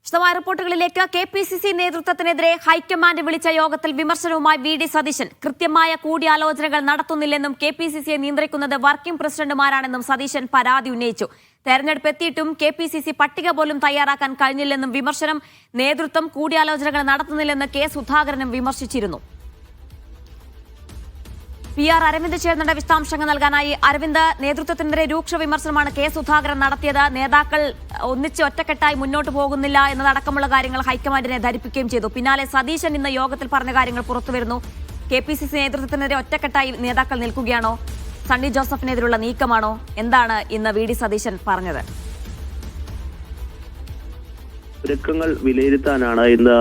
വിശദമായ റിപ്പോർട്ടുകളിലേക്ക്. KPCC നേതൃത്വത്തിനെതിരെ high command വിളിച്ച യോഗത്തിൽ വിമർശനവുമായി VD സതീശൻ. കൃത്യമായ കൂടിയാലോചനകൾ നടത്തുന്നില്ലെന്നും KPCCയെ നിയന്ത്രിക്കുന്നത് വർക്കിംഗ് പ്രസിഡന്റുമാരാണെന്നും സതീശൻ പരാതി ഉന്നയിച്ചു. തെരഞ്ഞെടുപ്പ് എത്തിയിട്ടും KPCC പട്ടിക പോലും തയ്യാറാക്കാൻ കഴിഞ്ഞില്ലെന്നും വിമർശനം. നേതൃത്വം കൂടിയാലോചനകൾ നടത്തുന്നില്ലെന്ന് K സുധാകരനും വിമർശിച്ചിരുന്നു. PR അരവിന്ദ് ചേർന്നുണ്ട് വിശദാംശങ്ങൾ നൽകാനായി. അരവിന്ദ്, നേതൃത്വത്തിനെതിരെ രൂക്ഷ വിമർശനമാണ് K സുധാകരൻ നടത്തിയത്. നേതാക്കൾ ഒന്നിച്ച് ഒറ്റക്കെട്ടായി മുന്നോട്ട് പോകുന്നില്ല എന്നതടക്കമുള്ള കാര്യങ്ങൾ ഹൈക്കമാൻഡിനെ ധരിപ്പിക്കുകയും ചെയ്തു. പിന്നാലെ സതീശൻ ഇന്ന് യോഗത്തിൽ പറഞ്ഞ കാര്യങ്ങൾ പുറത്തുവരുന്നു. KPCC നേതൃത്വത്തിനെതിരെ ഒറ്റക്കെട്ടായി നേതാക്കൾ നിൽക്കുകയാണോ? സണ്ണി ജോസഫിനെതിരെയുള്ള നീക്കമാണോ? എന്താണ് ഇന്ന് VD സതീശൻ പറഞ്ഞത്? ഒരുക്കങ്ങൾ വിലയിരുത്താനാണ് ഇന്ന്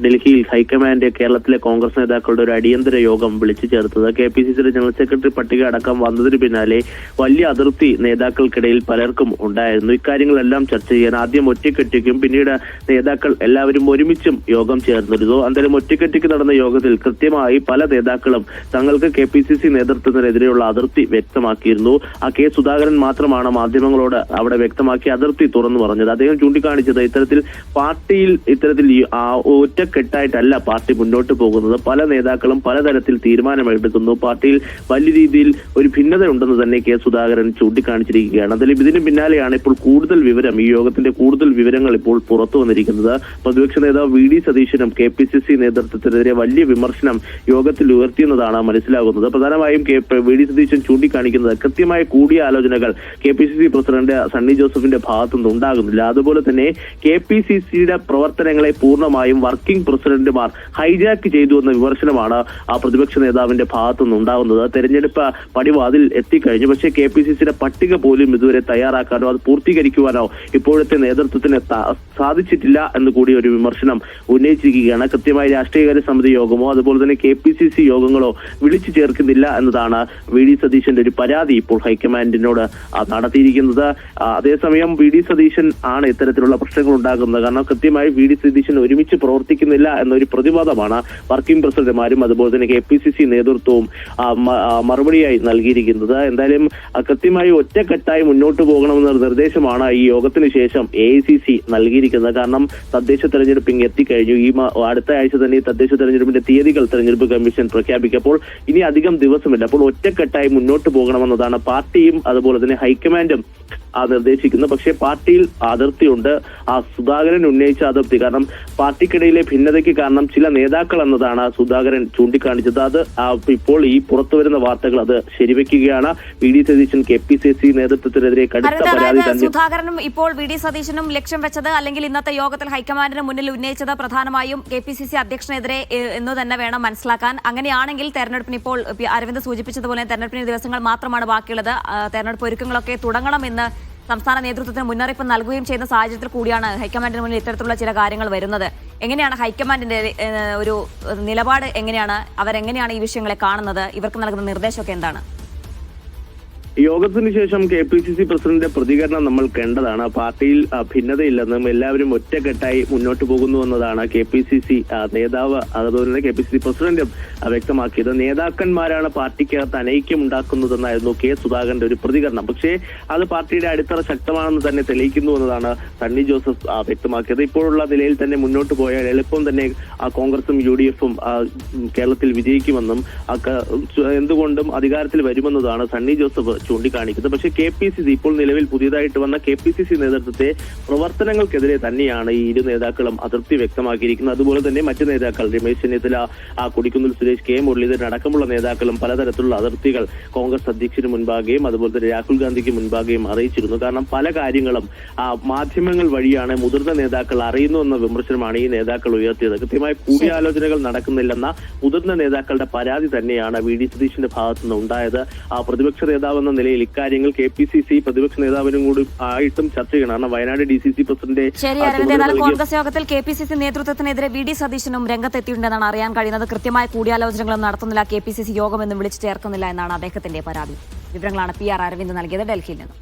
ഡൽഹിയിൽ ഹൈക്കമാൻഡ് കേരളത്തിലെ കോൺഗ്രസ് നേതാക്കളുടെ ഒരു അടിയന്തര യോഗം വിളിച്ചു ചേർത്തത്. KPCCയുടെ ജനറൽ സെക്രട്ടറി പട്ടിക അടക്കം വന്നതിന് പിന്നാലെ വലിയ അതിർത്തി നേതാക്കൾക്കിടയിൽ പലർക്കും ഉണ്ടായിരുന്നു. ഇക്കാര്യങ്ങളെല്ലാം ചർച്ച ചെയ്യാൻ ആദ്യം ഒറ്റയ്ക്കൊറ്റയ്ക്കും പിന്നീട് നേതാക്കൾ എല്ലാവരും ഒരുമിച്ചും യോഗം ചേർന്നിരുന്നു. അന്തരം ഒറ്റയ്ക്കൊറ്റയ്ക്ക് നടന്ന യോഗത്തിൽ കൃത്യമായി പല നേതാക്കളും തങ്ങൾക്ക് KPCC നേതൃത്വത്തിനെതിരെയുള്ള അതിർത്തി വ്യക്തമാക്കിയിരുന്നു. K സുധാകരൻ മാത്രമാണ് മാധ്യമങ്ങളോട് അവിടെ വ്യക്തമാക്കിയ അതിർത്തി തുറന്നു പറഞ്ഞത്. അദ്ദേഹം ചൂണ്ടിക്കാണിച്ചത് പാർട്ടിയിൽ ഇത്തരത്തിൽ ഒറ്റക്കെട്ടായിട്ടല്ല പാർട്ടി മുന്നോട്ട് പോകുന്നത്. പല നേതാക്കളും പലതരത്തിൽ തീരുമാനമെടുക്കുന്നു. പാർട്ടിയിൽ വലിയ രീതിയിൽ ഒരു ഭിന്നത ഉണ്ടെന്ന് തന്നെ K സുധാകരൻ ചൂണ്ടിക്കാണിച്ചിരിക്കുകയാണ്. അതിൽ ഇതിന് പിന്നാലെയാണ് ഇപ്പോൾ കൂടുതൽ വിവരം, ഈ യോഗത്തിന്റെ കൂടുതൽ വിവരങ്ങൾ ഇപ്പോൾ പുറത്തു വന്നിരിക്കുന്നത്. പ്രതിപക്ഷ നേതാവ് VD സതീശനും KPCC നേതൃത്വത്തിനെതിരെ വലിയ വിമർശനം യോഗത്തിൽ ഉയർത്തിയെന്നതാണ് മനസ്സിലാകുന്നത്. പ്രധാനമായും VD സതീശൻ ചൂണ്ടിക്കാണിക്കുന്നത് കൃത്യമായ കൂടിയാലോചനകൾ KPCC പ്രസിഡന്റ് സണ്ണി ജോസഫിന്റെ ഭാഗത്തുനിന്ന് ഉണ്ടാകുന്നില്ല. അതുപോലെ തന്നെ KPCCയുടെ പ്രവർത്തനങ്ങളെ പൂർണ്ണമായും വർക്കിംഗ് പ്രസിഡന്റുമാർ ഹൈജാക്ക് ചെയ്തു എന്ന വിമർശനമാണ് ആ പ്രതിപക്ഷ നേതാവിന്റെ ഭാഗത്തുനിന്ന് ഉണ്ടാകുന്നത്. തെരഞ്ഞെടുപ്പ് പടിവാതിൽ എത്തിക്കഴിഞ്ഞു. പക്ഷേ KPCCയുടെ പട്ടിക പോലും ഇതുവരെ തയ്യാറാക്കാനോ അത് പൂർത്തീകരിക്കുവാനോ ഇപ്പോഴത്തെ നേതൃത്വത്തിന് സാധിച്ചിട്ടില്ല എന്ന് കൂടി ഒരു വിമർശനം ഉന്നയിച്ചിരിക്കുകയാണ്. കൃത്യമായി രാഷ്ട്രീയകാര്യ സമിതി യോഗമോ അതുപോലെ തന്നെ KPCC യോഗങ്ങളോ വിളിച്ചു ചേർക്കുന്നില്ല എന്നതാണ് VD സതീശന്റെ ഒരു പരാതി ഇപ്പോൾ ഹൈക്കമാൻഡിനോട് നടത്തിയിരിക്കുന്നത്. അതേസമയം VD സതീശൻ ആണ് ഇത്തരത്തിലുള്ള പ്രശ്നങ്ങൾ ഉണ്ടാകുന്നത്. കാരണം കൃത്യമായി VD സതീശൻ ഒരുമിച്ച് പ്രവർത്തിക്കുന്നില്ല എന്നൊരു പ്രതിവാദമാണ് വർക്കിംഗ് പ്രസിഡന്റുമാരും അതുപോലെ തന്നെ KPCC നേതൃത്വവും മറുപടിയായി നൽകിയിരിക്കുന്നത്. എന്തായാലും കൃത്യമായി ഒറ്റക്കെട്ടായി മുന്നോട്ട് പോകണമെന്ന നിർദ്ദേശമാണ് ഈ യോഗത്തിന് ശേഷം AICC നൽകിയിരിക്കുന്നത്. കാരണം തദ്ദേശ തെരഞ്ഞെടുപ്പ് ഇങ്ങ് എത്തിക്കഴിഞ്ഞു. ഈ അടുത്ത ആഴ്ച തന്നെ തദ്ദേശ തെരഞ്ഞെടുപ്പിന്റെ തീയതികൾ തെരഞ്ഞെടുപ്പ് കമ്മീഷൻ പ്രഖ്യാപിക്കപ്പോൾ ഇനി അധികം ദിവസമില്ല. അപ്പോൾ ഒറ്റക്കെട്ടായി മുന്നോട്ട് പോകണമെന്നതാണ് പാർട്ടിയും അതുപോലെ തന്നെ ഹൈക്കമാൻഡും നിർദ്ദേശിക്കുന്നു. പക്ഷേ പാർട്ടിയിൽ അതിർത്തിയുണ്ട്. സുധാകരൻ ഉന്നയിച്ച അതിർത്തി കാരണം പാർട്ടിക്കിടയിലെ ഭിന്നതയ്ക്ക് കാരണം ചില നേതാക്കൾ എന്നതാണ് സുധാകരൻ ചൂണ്ടിക്കാണിച്ചത്. അത് ഇപ്പോൾ ഈ പുറത്തുവരുന്ന വാർത്തകൾ അത് ശരിവെക്കുകയാണ്. VD സതീശൻ KPCC നേതൃത്വത്തിനെതിരെ കടുത്ത പരാതി തന്നെ. സുധാകരനും ഇപ്പോൾ VD സതീശനും ലക്ഷ്യം വെച്ചത് അല്ലെങ്കിൽ ഇന്നത്തെ യോഗത്തിൽ ഹൈക്കമാൻഡിന് മുന്നിൽ ഉന്നയിച്ചത് പ്രധാനമായും KPCC അധ്യക്ഷനെതിരെ എന്ന് തന്നെ വേണം മനസ്സിലാക്കാൻ. അങ്ങനെയാണെങ്കിൽ തെരഞ്ഞെടുപ്പിന് ഇപ്പോൾ അരവിന്ദ് സൂചിപ്പിച്ചതുപോലെ തെരഞ്ഞെടുപ്പിന് ദിവസങ്ങൾ മാത്രമാണ് ബാക്കിയുള്ളത്. തെരഞ്ഞെടുപ്പ് ഒരുക്കങ്ങളൊക്കെ തുടങ്ങണമെന്ന് സംസ്ഥാന നേതൃത്വത്തിന് മുന്നറിയിപ്പ് നൽകുകയും ചെയ്യുന്ന സാഹചര്യത്തിൽ കൂടിയാണ് ഹൈക്കമാൻഡിന് മുന്നിൽ ഇത്തരത്തിലുള്ള ചില കാര്യങ്ങൾ വരുന്നത്. എങ്ങനെയാണ് ഹൈക്കമാൻഡിന്റെ ഒരു നിലപാട്? എങ്ങനെയാണ് അവരെങ്ങനെയാണ് ഈ വിഷയങ്ങളെ കാണുന്നത്? ഇവർക്ക് നൽകുന്ന നിർദ്ദേശമൊക്കെ എന്താണ്? യോഗത്തിന് ശേഷം KPCC പ്രസിഡന്റിന്റെ പ്രതികരണം നമ്മൾ കണ്ടതാണ്. പാർട്ടിയിൽ ഭിന്നതയില്ലെന്നും എല്ലാവരും ഒറ്റക്കെട്ടായി മുന്നോട്ട് പോകുന്നു എന്നതാണ് KPCC നേതാവ് അതുപോലെ തന്നെ KPCC പ്രസിഡന്റും വ്യക്തമാക്കിയത്. നേതാക്കന്മാരാണ് പാർട്ടിക്കകത്ത് അനൈക്യം ഉണ്ടാക്കുന്നതെന്നായിരുന്നു K സുധാകരന്റെ ഒരു പ്രതികരണം. പക്ഷേ അത് പാർട്ടിയുടെ അടിത്തറ ശക്തമാണെന്ന് തന്നെ തെളിയിക്കുന്നു എന്നതാണ് സണ്ണി ജോസഫ് വ്യക്തമാക്കിയത്. ഇപ്പോഴുള്ള നിലയിൽ തന്നെ മുന്നോട്ട് പോയാൽ എളുപ്പം തന്നെ കോൺഗ്രസും UDFും കേരളത്തിൽ വിജയിക്കുമെന്നും എന്തുകൊണ്ടും അധികാരത്തിൽ വരുമെന്നതാണ് സണ്ണി ജോസഫ് ചൂണ്ടിക്കാണിക്കുന്നത്. പക്ഷേ KPCC ഇപ്പോൾ നിലവിൽ പുതിയതായിട്ട് വന്ന KPCC നേതൃത്വത്തെ പ്രവർത്തനങ്ങൾക്കെതിരെ തന്നെയാണ് ഈ ഇരു നേതാക്കളും അതിർത്തി വ്യക്തമാക്കിയിരിക്കുന്നത്. അതുപോലെ തന്നെ മറ്റു നേതാക്കൾ രമേശ് ചെന്നിത്തല, കൊടിക്കുന്നിൽ സുരേഷ്, K മുരളീധരൻ അടക്കമുള്ള നേതാക്കളും പലതരത്തിലുള്ള അതിർത്തികൾ കോൺഗ്രസ് അധ്യക്ഷന് മുൻപാകെയും അതുപോലെ തന്നെ രാഹുൽ ഗാന്ധിക്ക് മുൻപാകെയും അറിയിച്ചിരുന്നു. കാരണം പല കാര്യങ്ങളും മാധ്യമങ്ങൾ വഴിയാണ് മുതിർന്ന നേതാക്കൾ അറിയുന്നു എന്ന വിമർശനമാണ് ഈ നേതാക്കൾ ഉയർത്തിയത്. കൃത്യമായി കൂടിയാലോചനകൾ നടക്കുന്നില്ലെന്ന മുതിർന്ന നേതാക്കളുടെ പരാതി തന്നെയാണ് VD സതീശന്റെ ഭാഗത്തുനിന്ന് ഉണ്ടായത്. പ്രതിപക്ഷ നേതാവെന്ന നിലയിൽ ഇക്കാര്യങ്ങൾ KPCC പ്രതിപക്ഷ നേതാവിനും കൂടി ആയിട്ടും ചർച്ച ചെയ്യണം. കാരണം വയനാട് DCC പ്രസിഡന്റ് കോൺഗ്രസ് യോഗത്തിൽ KPCC നേതൃത്വത്തിനെതിരെ VD സതീശനും രംഗത്തെത്തിയിട്ടുണ്ടെന്നാണ് അറിയാൻ കഴിയുന്നത്. കൃത്യമായ കൂടിയാലോചനകളൊന്നും നടത്തുന്നില്ല, KPCC യോഗമെന്നും വിളിച്ചു ചേർക്കുന്നില്ല എന്നാണ് അദ്ദേഹത്തിന്റെ പരാതി. വിവരങ്ങളാണ് PR അരവിന്ദ് നൽകിയത് ഡൽഹിയിൽ നിന്ന്.